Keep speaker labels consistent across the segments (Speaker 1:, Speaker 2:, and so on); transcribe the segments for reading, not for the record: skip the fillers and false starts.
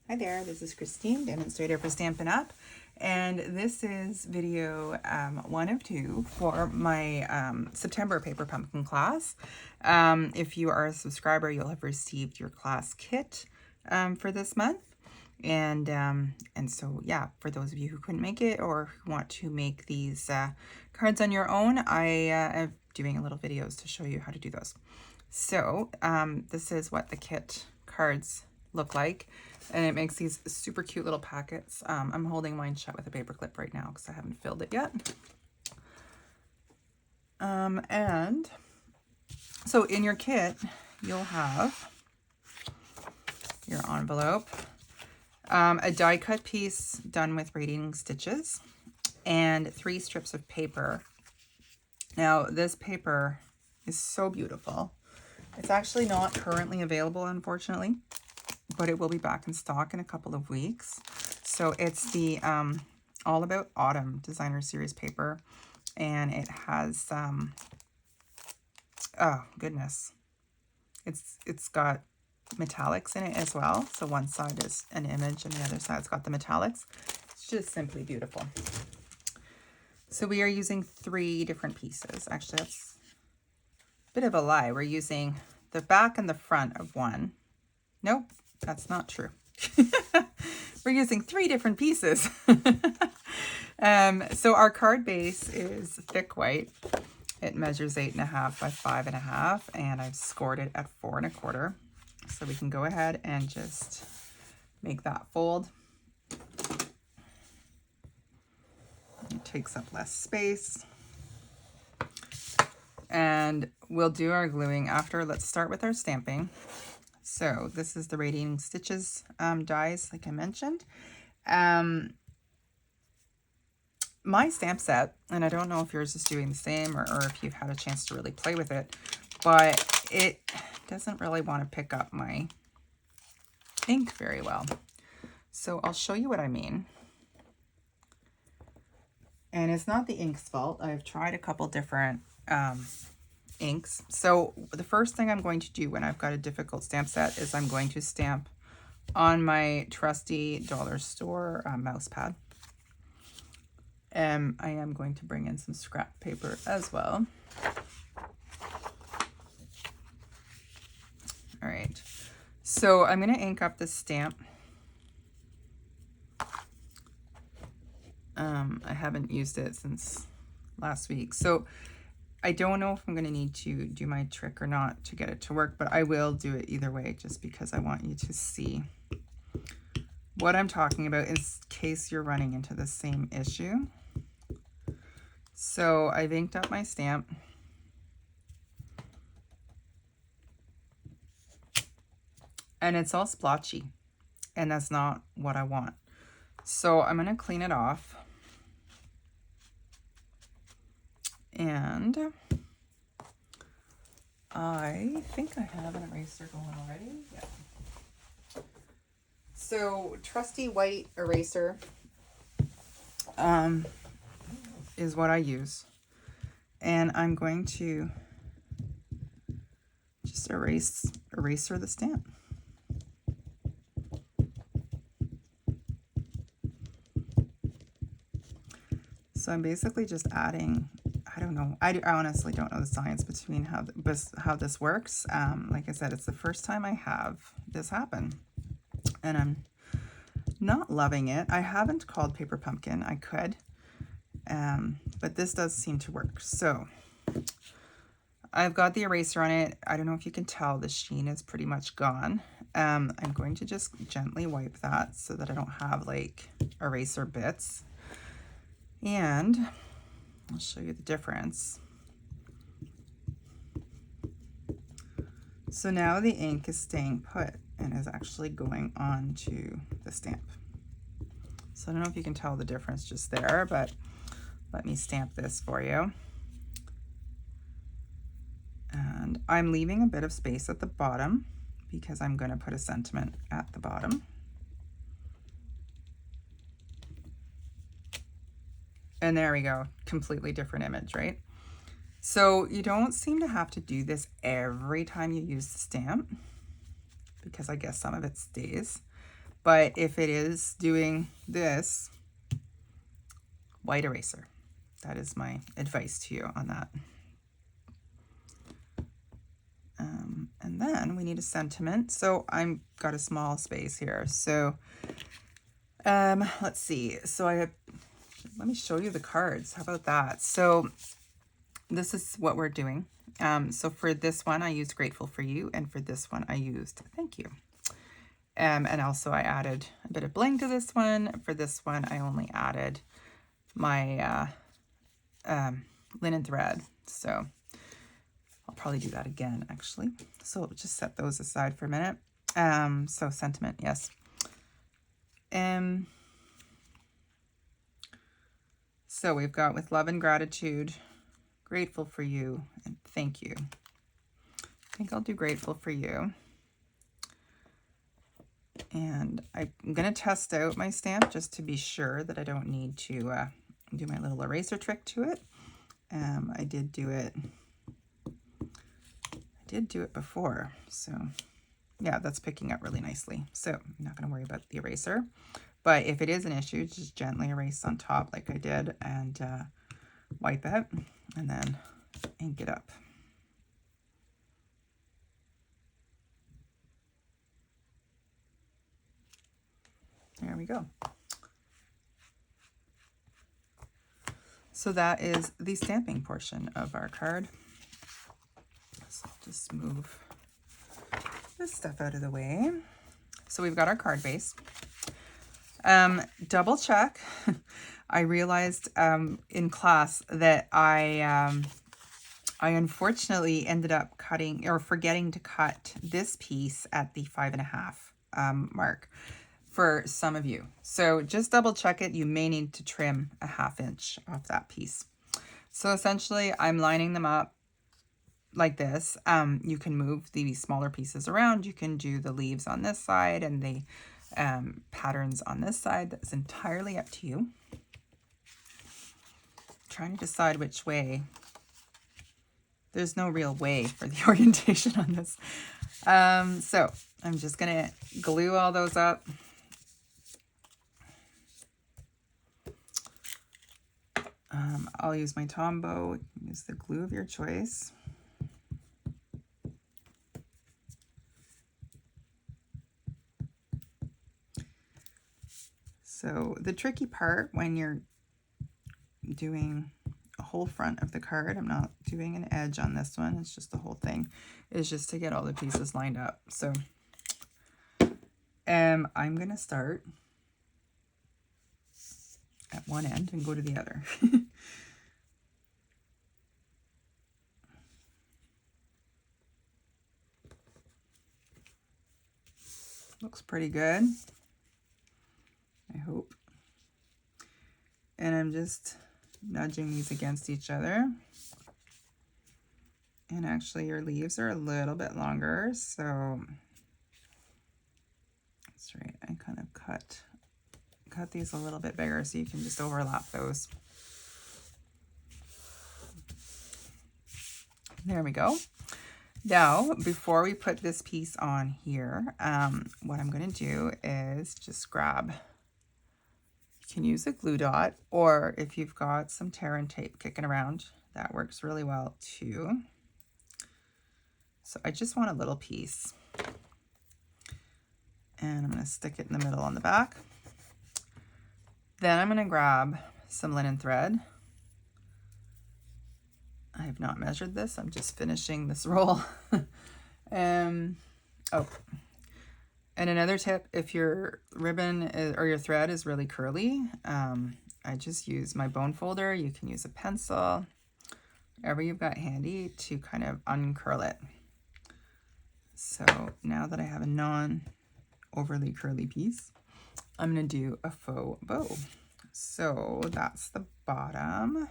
Speaker 1: Hi there, this is Christine, demonstrator for Stampin' Up, and this is video 1 of 2 for my September paper pumpkin class. If you are a subscriber, you'll have received your class kit for this month, and so yeah, for those of you who couldn't make it or who want to make these cards on your own, I am doing a little videos to show you how to do those. So this is what the kit cards look like, and it makes these super cute little packets. I'm holding mine shut with a paper clip right now because I haven't filled it yet. And so in your kit, you'll have your envelope, a die cut piece done with radiating stitches, and 3 strips of paper. Now this paper is so beautiful. It's actually not currently available, unfortunately, but it will be back in stock in a couple of weeks. So it's the All About Autumn Designer Series paper, and it has oh goodness, it's got metallics in it as well. So one side is an image and the other side's got the metallics. It's just simply beautiful. So we are using 3 different pieces. Actually, that's a bit of a lie. We're using the back and the front of one. Nope, that's not true. We're using 3 different pieces. So our card base is thick white. It measures 8.5 by 5.5, and I've scored it at 4 1/4. So we can go ahead and just make that fold. It takes up less space. And we'll do our gluing after. Let's start with our stamping. So this is the radiating stitches dies, like I mentioned. My stamp set, and I don't know if yours is doing the same or if you've had a chance to really play with it, but it doesn't really want to pick up my ink very well. So I'll show you what I mean. And it's not the ink's fault. I've tried a couple different inks. So the first thing I'm going to do when I've got a difficult stamp set is I'm going to stamp on my trusty dollar store mouse pad. I am going to bring in some scrap paper as well. All right, so I'm going to ink up this stamp. I haven't used it since last week, so I don't know if I'm going to need to do my trick or not to get it to work, but I will do it either way just because I want you to see what I'm talking about in case you're running into the same issue. So I've inked up my stamp. And it's all splotchy, and that's not what I want. So I'm going to clean it off. And I think I have an eraser going already. Yeah. So trusty white eraser is what I use. And I'm going to just eraser the stamp. So I'm basically just adding, I don't know, I honestly don't know the science between how this works. Like I said, it's the first time I have this happen, and I'm not loving it. I haven't called paper pumpkin. I could, but this does seem to work. So I've got the eraser on it. I don't know if you can tell, the sheen is pretty much gone. I'm going to just gently wipe that so that I don't have like eraser bits. And I'll show you the difference. So now the ink is staying put and is actually going on to the stamp. So I don't know if you can tell the difference just there, but let me stamp this for you. And I'm leaving a bit of space at the bottom because I'm going to put a sentiment at the bottom. And there we go, completely different image, right? So you don't seem to have to do this every time you use the stamp, because I guess some of it stays. But if it is doing this, white eraser. That is my advice to you on that. And then we need a sentiment. So I've got a small space here. So let's see. So let me show you the cards. How about that? So this is what we're doing. So for this one, I used Grateful for You. And for this one, I used Thank You. And also I added a bit of bling to this one. For this one, I only added my linen thread. So I'll probably do that again, actually. So we'll just set those aside for a minute. So sentiment, yes. So we've got with love and gratitude, grateful for you, and thank you. I think I'll do grateful for you. And I'm going to test out my stamp just to be sure that I don't need to do my little eraser trick to it. I did do it before, so yeah, that's picking up really nicely. So I'm not going to worry about the eraser, but if it is an issue, just gently erase on top like I did and wipe it and then ink it up. There we go. So that is the stamping portion of our card. So I'll just move this stuff out of the way. So we've got our card base. Double check. I realized in class that I unfortunately ended up cutting or forgetting to cut this piece at the 5.5 mark for some of you. So just double check it. You may need to trim a 1/2 inch off that piece. So essentially I'm lining them up like this. You can move the smaller pieces around. You can do the leaves on this side and the patterns on this side. That's entirely up to you. Trying to decide which way. There's no real way for the orientation on this. So I'm just gonna glue all those up. I'll use my Tombow. Use the glue of your choice. So the tricky part when you're doing a whole front of the card, I'm not doing an edge on this one, it's just the whole thing, is just to get all the pieces lined up. So I'm gonna start at one end and go to the other. Looks pretty good, I hope. And I'm just nudging these against each other. And actually your leaves are a little bit longer, so that's right, I kind of cut these a little bit bigger so you can just overlap those. There we go. Now, before we put this piece on here, what I'm going to do is just grab, you can use a glue dot, or if you've got some tear and tape kicking around, that works really well too. So I just want a little piece. And I'm going to stick it in the middle on the back. Then I'm going to grab some linen thread. I have not measured this. I'm just finishing this roll. Oh, and another tip, if your ribbon or your thread is really curly, I just use my bone folder. You can use a pencil, whatever you've got handy to kind of uncurl it. So now that I have a non-overly curly piece, I'm going to do a faux bow. So that's the bottom.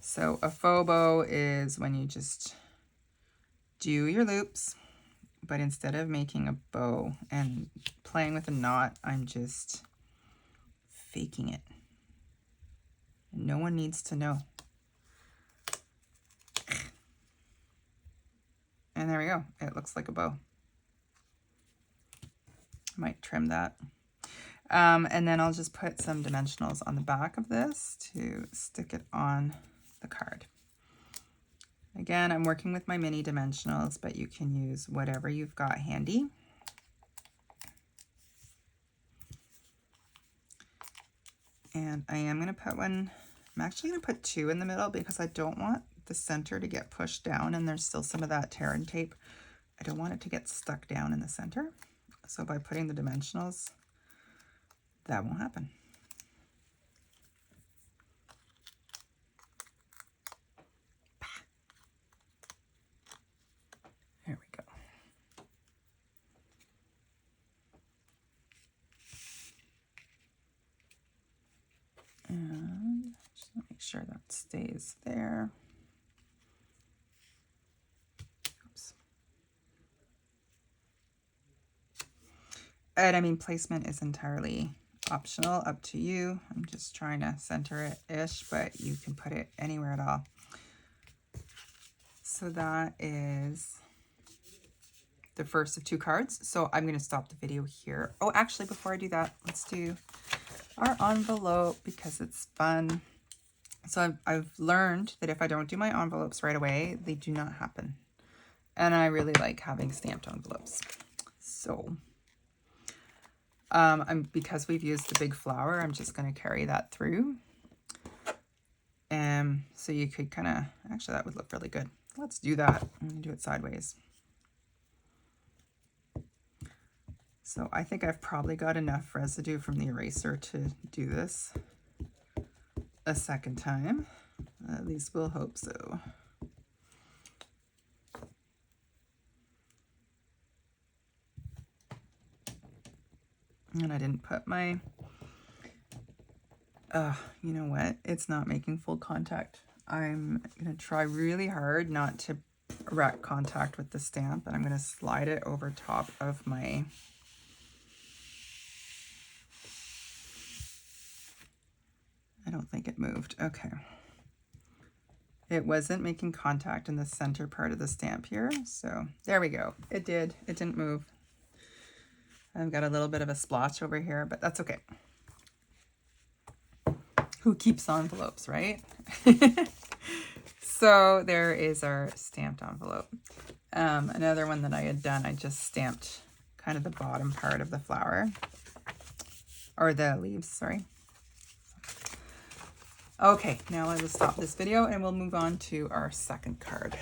Speaker 1: So a faux bow is when you just do your loops, but instead of making a bow and playing with a knot, I'm just faking it. No one needs to know. And there we go. It looks like a bow. Might trim that. And then I'll just put some dimensionals on the back of this to stick it on the card. Again, I'm working with my mini dimensionals, but you can use whatever you've got handy. And I am going to put one, I'm actually going to put two in the middle because I don't want the center to get pushed down and there's still some of that tear and tape. I don't want it to get stuck down in the center. So by putting the dimensionals, that won't happen. There we go. And just make sure that stays there. Oops. And I mean, placement is entirely optional, up to you. I'm just trying to center it-ish, but you can put it anywhere at all. So that is the first of two cards. So I'm going to stop the video here. Oh, actually, before I do that, let's do our envelope because it's fun. So I've learned that if I don't do my envelopes right away, they do not happen. And I really like having stamped envelopes. So because we've used the big flower, I'm just going to carry that through. So you could kind of, actually that would look really good. Let's do that. I'm going to do it sideways. So I think I've probably got enough residue from the eraser to do this a second time. At least we'll hope so. And I didn't put my, you know what? It's not making full contact. I'm going to try really hard not to wreck contact with the stamp, and I'm going to slide it over top of my I don't think it moved. Okay. It wasn't making contact in the center part of the stamp here. So there we go. It did. It didn't move. I've got a little bit of a splotch over here, but that's okay. Who keeps envelopes, right? So there is our stamped envelope. Another one that I had done, I just stamped kind of the bottom part of the flower. Or the leaves, sorry. Okay, now I will stop this video and we'll move on to our second card.